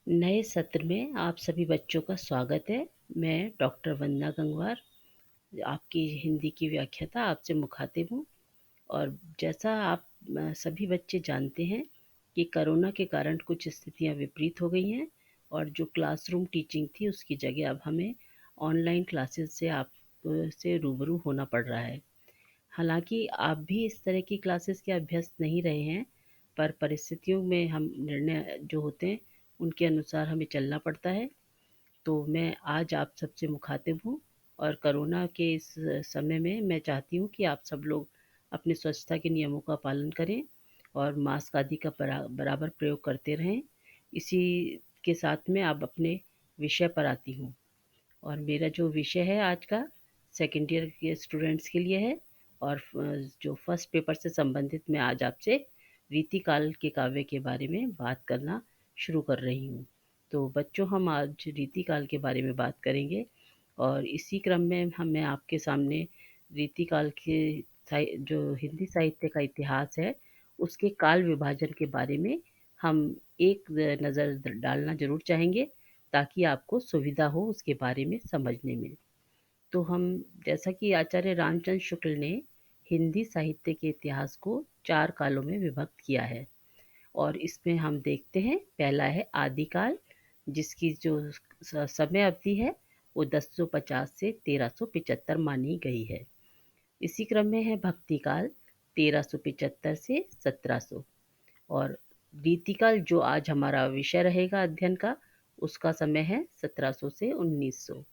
नए सत्र में आप सभी बच्चों का स्वागत है। मैं डॉक्टर वंदना गंगवार, आपकी हिंदी की व्याख्याता आपसे मुखातिब हूँ। और जैसा आप सभी बच्चे जानते हैं कि कोरोना के कारण कुछ स्थितियाँ विपरीत हो गई हैं और जो क्लासरूम टीचिंग थी उसकी जगह अब हमें ऑनलाइन क्लासेस से आप से रूबरू होना पड़ रहा है। हालांकि आप भी इस तरह की क्लासेस के अभ्यस्त नहीं रहे हैं, पर परिस्थितियों में हम निर्णय जो होते हैं उनके अनुसार हमें चलना पड़ता है। तो मैं आज आप सबसे मुखातिब हूँ और कोरोना के इस समय में मैं चाहती हूँ कि आप सब लोग अपने स्वच्छता के नियमों का पालन करें और मास्क आदि का बराबर प्रयोग करते रहें। इसी के साथ में अब अपने विषय पर आती हूँ। और मेरा जो विषय है आज का सेकेंड ईयर के स्टूडेंट्स के लिए है। और जो फर्स्ट पेपर से संबंधित मैं आज आपसे रीतिकाल के काव्य के बारे में बात करना शुरू कर रही हूँ। तो बच्चों, हम आज रीतिकाल के बारे में बात करेंगे और इसी क्रम में मैं आपके सामने रीतिकाल के जो हिंदी साहित्य का इतिहास है उसके काल विभाजन के बारे में हम एक नज़र डालना ज़रूर चाहेंगे, ताकि आपको सुविधा हो उसके बारे में समझने में। तो हम, जैसा कि आचार्य रामचंद्र शुक्ल ने हिंदी साहित्य के इतिहास को 4 कालों में विभक्त किया है और इसमें हम देखते हैं, पहला है आदिकाल, जिसकी जो समय अवधि है वो 1050 से 1375 मानी गई है। इसी क्रम में है भक्तिकाल, 1375 से 1700। और रीतिकाल, जो आज हमारा विषय रहेगा अध्ययन का, उसका समय है 1700 से 1900।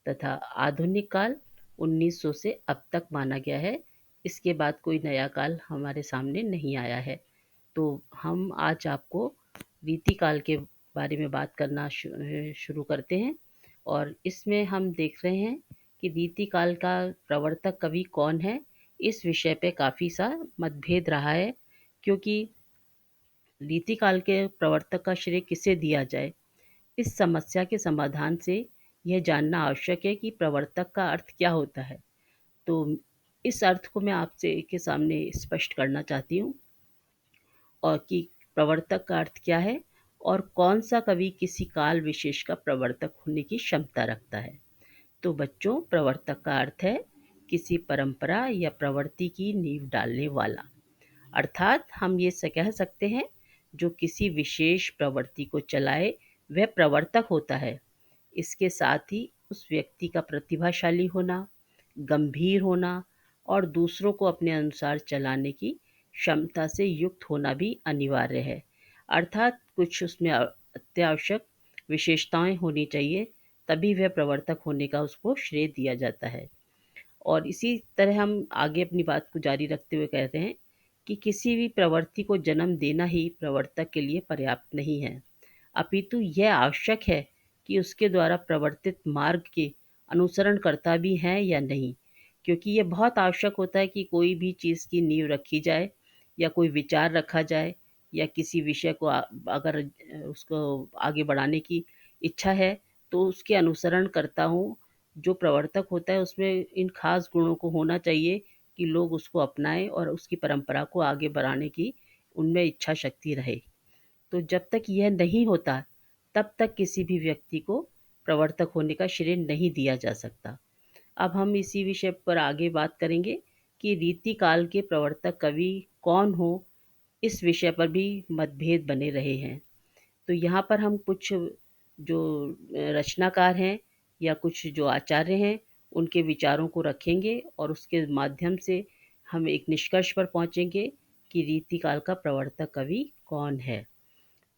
तथा आधुनिक काल 1900 से अब तक माना गया है। इसके बाद कोई नया काल हमारे सामने नहीं आया है। तो हम आज आपको रीतिकाल के बारे में बात करना शुरू करते हैं। और इसमें हम देख रहे हैं कि रीतिकाल का प्रवर्तक कवि कौन है। इस विषय पे काफ़ी सा मतभेद रहा है, क्योंकि रीतिकाल के प्रवर्तक का श्रेय किसे दिया जाए। इस समस्या के समाधान से यह जानना आवश्यक है कि प्रवर्तक का अर्थ क्या होता है। तो इस अर्थ को मैं आपसे के सामने स्पष्ट करना चाहती हूँ, और कि प्रवर्तक का अर्थ क्या है और कौन सा कवि किसी काल विशेष का प्रवर्तक होने की क्षमता रखता है। तो बच्चों, प्रवर्तक का अर्थ है किसी परंपरा या प्रवृत्ति की नींव डालने वाला। अर्थात हम ये कह सकते हैं, जो किसी विशेष प्रवृत्ति को चलाए वह प्रवर्तक होता है। इसके साथ ही उस व्यक्ति का प्रतिभाशाली होना, गंभीर होना और दूसरों को अपने अनुसार चलाने की क्षमता से युक्त होना भी अनिवार्य है। अर्थात कुछ उसमें अत्यावश्यक विशेषताएं होनी चाहिए, तभी वह प्रवर्तक होने का उसको श्रेय दिया जाता है। और इसी तरह हम आगे अपनी बात को जारी रखते हुए कहते हैं कि किसी भी प्रवृत्ति को जन्म देना ही प्रवर्तक के लिए पर्याप्त नहीं है, अपितु यह आवश्यक है कि उसके द्वारा प्रवर्तित मार्ग के अनुसरणकर्ता भी हैं या नहीं। क्योंकि ये बहुत आवश्यक होता है कि कोई भी चीज़ की नींव रखी जाए या कोई विचार रखा जाए या किसी विषय को अगर उसको आगे बढ़ाने की इच्छा है, तो उसके अनुसरण करता हूँ। जो प्रवर्तक होता है उसमें इन खास गुणों को होना चाहिए कि लोग उसको अपनाएं और उसकी परंपरा को आगे बढ़ाने की उनमें इच्छा शक्ति रहे। तो जब तक यह नहीं होता, तब तक किसी भी व्यक्ति को प्रवर्तक होने का श्रेय नहीं दिया जा सकता। अब हम इसी विषय पर आगे बात करेंगे कि रीतिकाल के प्रवर्तक कवि कौन हो। इस विषय पर भी मतभेद बने रहे हैं। तो यहाँ पर हम कुछ जो रचनाकार हैं या कुछ जो आचार्य हैं, उनके विचारों को रखेंगे और उसके माध्यम से हम एक निष्कर्ष पर पहुँचेंगे कि रीतिकाल का प्रवर्तक कवि कौन है।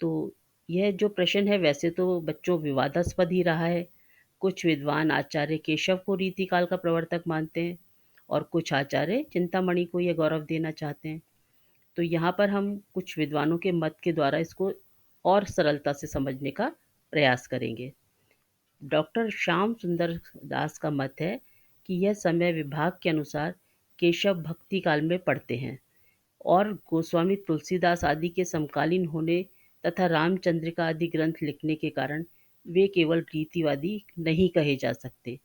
तो यह जो प्रश्न है, वैसे तो बच्चों विवादास्पद ही रहा है। कुछ विद्वान आचार्य केशव को रीतिकाल का प्रवर्तक मानते हैं और कुछ आचार्य चिंतामणि को यह गौरव देना चाहते हैं। तो यहाँ पर हम कुछ विद्वानों के मत के द्वारा इसको और सरलता से समझने का प्रयास करेंगे। डॉक्टर श्याम सुंदर दास का मत है कि यह समय विभाग के अनुसार केशव भक्ति काल में पड़ते हैं और गोस्वामी तुलसीदास आदि के समकालीन होने तथा रामचंद्रिका आदि ग्रंथ लिखने के कारण वे केवल रीतिवादी नहीं कहे जा सकते,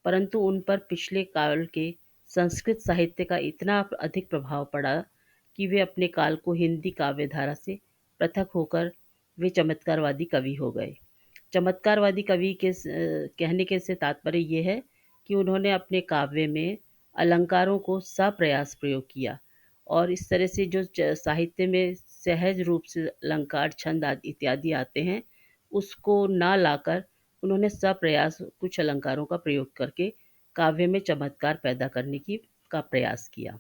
परंतु उन पर पिछले काल के संस्कृत साहित्य का इतना अधिक प्रभाव पड़ा कि वे अपने काल को हिंदी काव्य धारा से पृथक होकर वे चमत्कारवादी कवि हो गए। चमत्कारवादी कवि के कहने के से तात्पर्य ये है कि उन्होंने अपने काव्य में अलंकारों को सप्रयास प्रयोग किया और इस तरह से जो साहित्य में सहज रूप से अलंकार छंद आदि इत्यादि आते हैं, उसको ना लाकर उन्होंने सप्रयास कुछ अलंकारों का प्रयोग करके काव्य में चमत्कार पैदा करने की का प्रयास किया।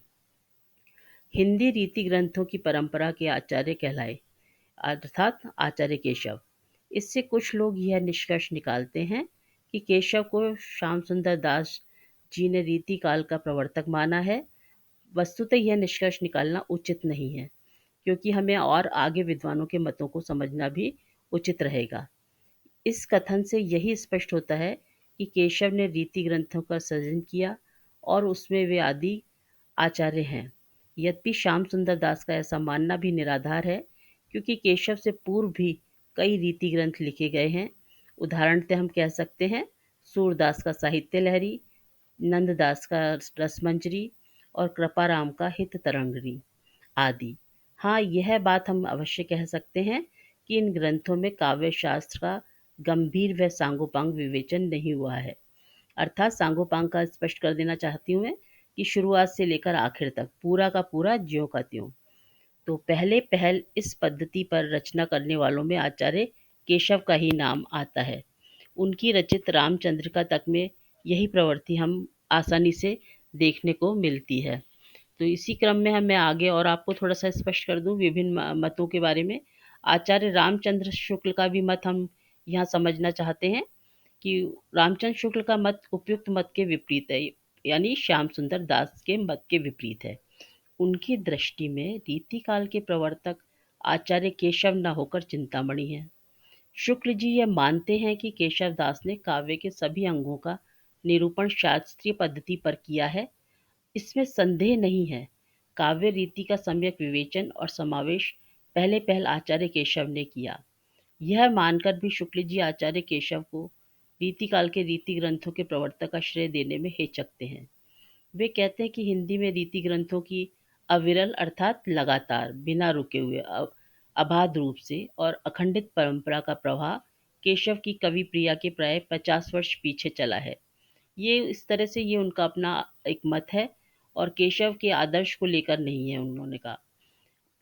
हिंदी रीति ग्रंथों की परंपरा के आचार्य कहलाए, अर्थात आचार्य केशव। इससे कुछ लोग यह निष्कर्ष निकालते हैं कि केशव को श्याम सुंदर दास जी ने रीति काल का प्रवर्तक माना है। वस्तुतः यह निष्कर्ष निकालना उचित नहीं है, क्योंकि हमें और आगे विद्वानों के मतों को समझना भी उचित रहेगा। इस कथन से यही स्पष्ट होता है कि केशव ने रीति ग्रंथों का सृजन किया और उसमें वे आदि आचार्य हैं। यद्यपि श्याम सुंदर दास का ऐसा मानना भी निराधार है, क्योंकि केशव से पूर्व भी कई रीति ग्रंथ लिखे गए हैं। उदाहरणतः हम कह सकते हैं सूरदास का साहित्य लहरी, नंददास का रसमंजरी और कृपाराम का हित तरंगिणी आदि। हाँ, यह बात हम अवश्य कह सकते हैं कि इन ग्रंथों में काव्य शास्त्र का गंभीर व सांगोपांग विवेचन नहीं हुआ है। अर्थात सांगोपांग का स्पष्ट कर देना चाहती हूँ मैं कि शुरुआत से लेकर आखिर तक पूरा का पूरा ज्यों का त्यों। तो पहले पहल इस पद्धति पर रचना करने वालों में आचार्य केशव का ही नाम आता है। उनकी रचित रामचंद्रिका तक में यही प्रवृत्ति हम आसानी से देखने को मिलती है। तो इसी क्रम में मैं आगे और आपको थोड़ा-सा स्पष्ट कर दूँ विभिन्न मतों के बारे में। आचार्य रामचंद्र शुक्ल का भी मत हम यहाँ समझना चाहते हैं कि रामचंद्र शुक्ल का मत उपयुक्त मत के विपरीत है, यानी श्याम सुंदर दास के मत के विपरीत है। उनकी दृष्टि में रीति काल के प्रवर्तक आचार्य केशव न होकर चिंतामणि हैं। शुक्ल जी यह मानते हैं कि केशव दास ने काव्य के सभी अंगों का निरूपण शास्त्रीय पद्धति पर किया है, इसमें संदेह नहीं है। काव्य रीति का सम्यक विवेचन और समावेश पहले पहल आचार्य केशव ने किया। यह मानकर भी शुक्ल जी आचार्य केशव को रीति काल के रीति ग्रंथों के प्रवर्तक का श्रेय देने में हिचकते हैं। वे कहते हैं कि हिंदी में रीति ग्रंथों की अविरल अर्थात लगातार बिना रुके हुए अबाध रूप से और अखंडित परंपरा का प्रवाह केशव की कवि प्रिया के प्राय 50 वर्ष पीछे चला है। ये इस तरह से ये उनका अपना एक मत है और केशव के आदर्श को लेकर नहीं है उन्होंने कहा।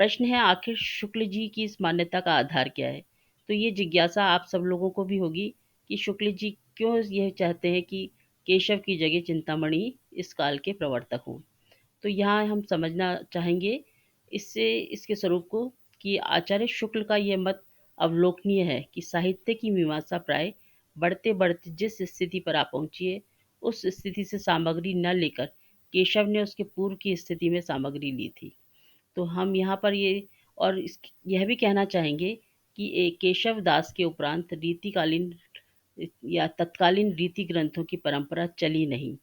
प्रश्न है आखिर शुक्ल जी की इस मान्यता का आधार क्या है? तो ये जिज्ञासा आप सब लोगों को भी होगी कि शुक्ल जी क्यों ये चाहते हैं कि केशव की जगह चिंतामणि इस काल के प्रवर्तक हों। तो यहाँ हम समझना चाहेंगे इससे इसके स्वरूप को कि आचार्य शुक्ल का ये मत अवलोकनीय है कि साहित्य की मीमांसा प्राय बढ़ते बढ़ते जिस स्थिति पर आ पहुंची है, उस स्थिति से सामग्री न लेकर केशव ने उसके पूर्व की स्थिति में सामग्री ली थी। तो हम यहाँ पर ये और यह भी कहना चाहेंगे कि केशव दास के उपरांत रीतिकालीन या तत्कालीन रीति ग्रंथों की परंपरा चली नहीं।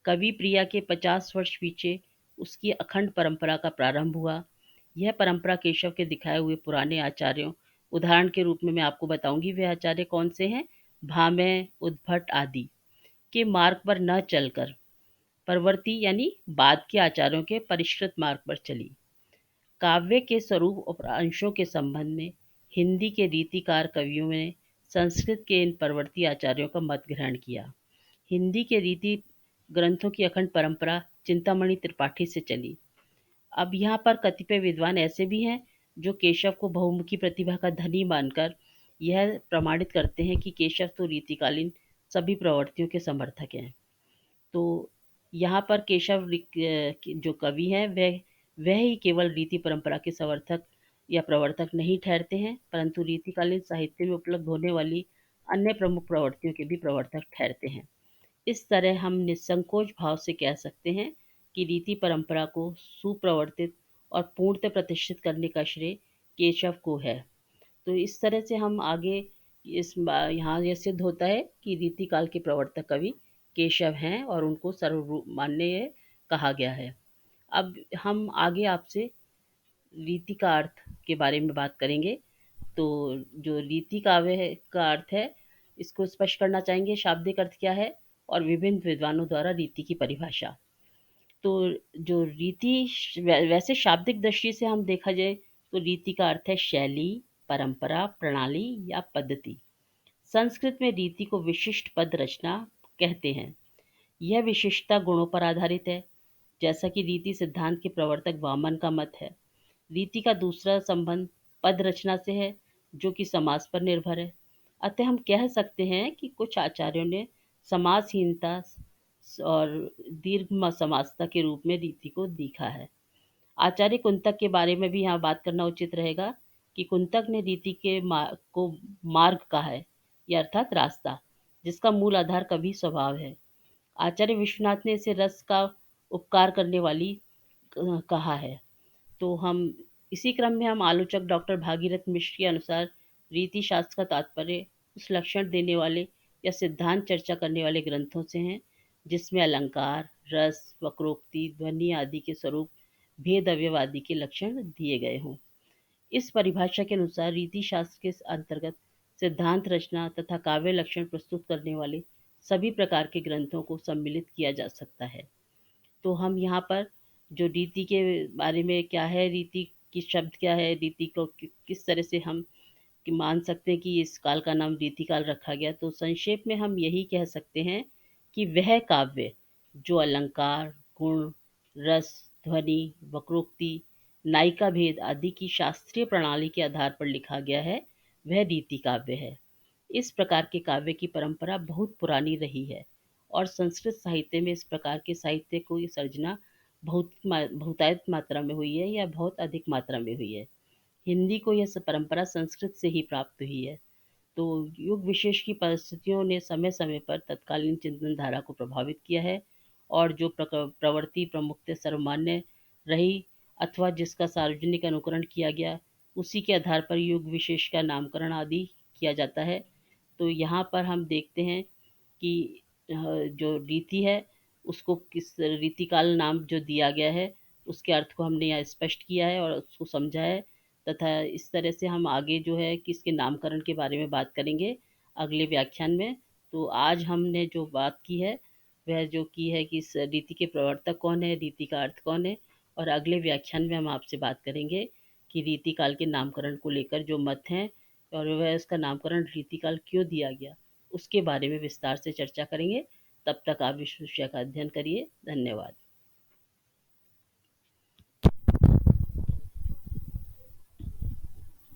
कवि प्रिया के 50 वर्ष पीछे उसकी अखंड परंपरा का प्रारंभ हुआ। यह परंपरा केशव के दिखाए हुए पुराने आचार्यों, उदाहरण के रूप में मैं आपको बताऊंगी वे आचार्य कौन से हैं, भामह, उद्भट आदि के मार्ग पर न चलकर परवर्ती यानी बाद के आचार्यों के परिष्कृत मार्ग पर चली। काव्य के स्वरूप और अंशों के संबंध में हिंदी के रीतिकार कवियों ने संस्कृत के इन परवर्ती आचार्यों का मत ग्रहण किया। हिंदी के रीति ग्रंथों की अखंड परंपरा चिंतामणि त्रिपाठी से चली। अब यहाँ पर कतिपय विद्वान ऐसे भी हैं जो केशव को बहुमुखी प्रतिभा का धनी मानकर यह प्रमाणित करते हैं कि केशव तो रीतिकालीन सभी प्रवृत्तियों के समर्थक हैं। तो यहाँ पर केशव जो कवि हैं वह ही केवल रीति परंपरा के समर्थक या प्रवर्तक नहीं ठहरते हैं, परंतु रीतिकालीन साहित्य में उपलब्ध होने वाली अन्य प्रमुख प्रवृत्तियों के भी प्रवर्तक ठहरते हैं। इस तरह हम निसंकोच भाव से कह सकते हैं कि रीति परंपरा को सुप्रवर्तित और पूर्णतः प्रतिष्ठित करने का श्रेय केशव को है। तो इस तरह से हम आगे यहाँ यह सिद्ध होता है कि रीति काल के प्रवर्तक कवि केशव हैं और उनको सर्वमान्य कहा गया है। अब हम आगे आपसे रीति का अर्थ के बारे में बात करेंगे। तो जो रीति काव्य का अर्थ है, इसको स्पष्ट करना चाहेंगे शाब्दिक अर्थ क्या है और विभिन्न विद्वानों द्वारा रीति की परिभाषा। तो जो रीति वैसे शाब्दिक दृष्टि से हम देखा जाए तो रीति का अर्थ है शैली, परंपरा, प्रणाली या पद्धति। संस्कृत में रीति को विशिष्ट पद रचना कहते हैं। यह विशिष्टता गुणों पर आधारित है, जैसा कि रीति सिद्धांत के प्रवर्तक वामन का मत है। रीति का दूसरा संबंध पद रचना से है, जो कि समास पर निर्भर है। अतः हम कह सकते हैं कि कुछ आचार्यों ने समासहीनता और दीर्घ समासता के रूप में रीति को देखा है। आचार्य कुंतक के बारे में भी यहाँ बात करना उचित रहेगा कि कुंतक ने रीति को मार्ग कहा है, या अर्थात रास्ता, जिसका मूल आधार कभी स्वभाव है। आचार्य विश्वनाथ ने इसे रस का उपकार करने वाली कहा है। तो हम इसी क्रम में हम आलोचक डॉक्टर भागीरथ मिश्र के अनुसार रीति शास्त्र का तात्पर्य उस लक्षण देने वाले या सिद्धांत चर्चा करने वाले ग्रंथों से हैं जिसमें अलंकार, रस, वक्रोक्ति, ध्वनि आदि के स्वरूप, भेद, अवयव आदि के लक्षण दिए गए हों। इस परिभाषा के अनुसार रीति शास्त्र के अंतर्गत सिद्धांत रचना तथा काव्य लक्षण प्रस्तुत करने वाले सभी प्रकार के ग्रंथों को सम्मिलित किया जा सकता है। तो हम यहाँ पर जो रीति के बारे में क्या है, रीति की शब्द क्या है, रीति को किस तरह से हम कि मान सकते हैं कि इस काल का नाम रीति काल रखा गया, तो संक्षेप में हम यही कह सकते हैं कि वह काव्य जो अलंकार, गुण, रस, ध्वनि, वक्रोक्ति, नायिका भेद आदि की शास्त्रीय प्रणाली के आधार पर लिखा गया है, वह रीति काव्य है। इस प्रकार के काव्य की परंपरा बहुत पुरानी रही है और संस्कृत साहित्य में इस प्रकार के साहित्य को सर्जना बहुतायत मात्रा में हुई है या बहुत अधिक मात्रा में हुई है। हिंदी को यह परंपरा संस्कृत से ही प्राप्त हुई है। तो युग विशेष की परिस्थितियों ने समय समय पर तत्कालीन चिंतन धारा को प्रभावित किया है और जो प्रवृत्ति प्रमुखतः सर्वमान्य रही अथवा जिसका सार्वजनिक अनुकरण किया गया, उसी के आधार पर युग विशेष का नामकरण आदि किया जाता है। तो यहाँ पर हम देखते हैं कि जो रीति है उसको किस रीतिकाल नाम जो दिया गया है उसके अर्थ को हमने यहाँ स्पष्ट किया है और उसको समझा है, तथा इस तरह से हम आगे जो है कि इसके नामकरण के बारे में बात करेंगे अगले व्याख्यान में। तो आज हमने जो बात की है वह जो की है कि इस रीति के प्रवर्तक कौन है, रीति का अर्थ कौन है, और अगले व्याख्यान में हम आपसे बात करेंगे कि रीतिकाल के नामकरण को लेकर जो मत हैं और वह इसका नामकरण रीतिकाल क्यों दिया गया, उसके बारे में विस्तार से चर्चा करेंगे। तब तक आप इस विषय का अध्ययन करिए। धन्यवाद।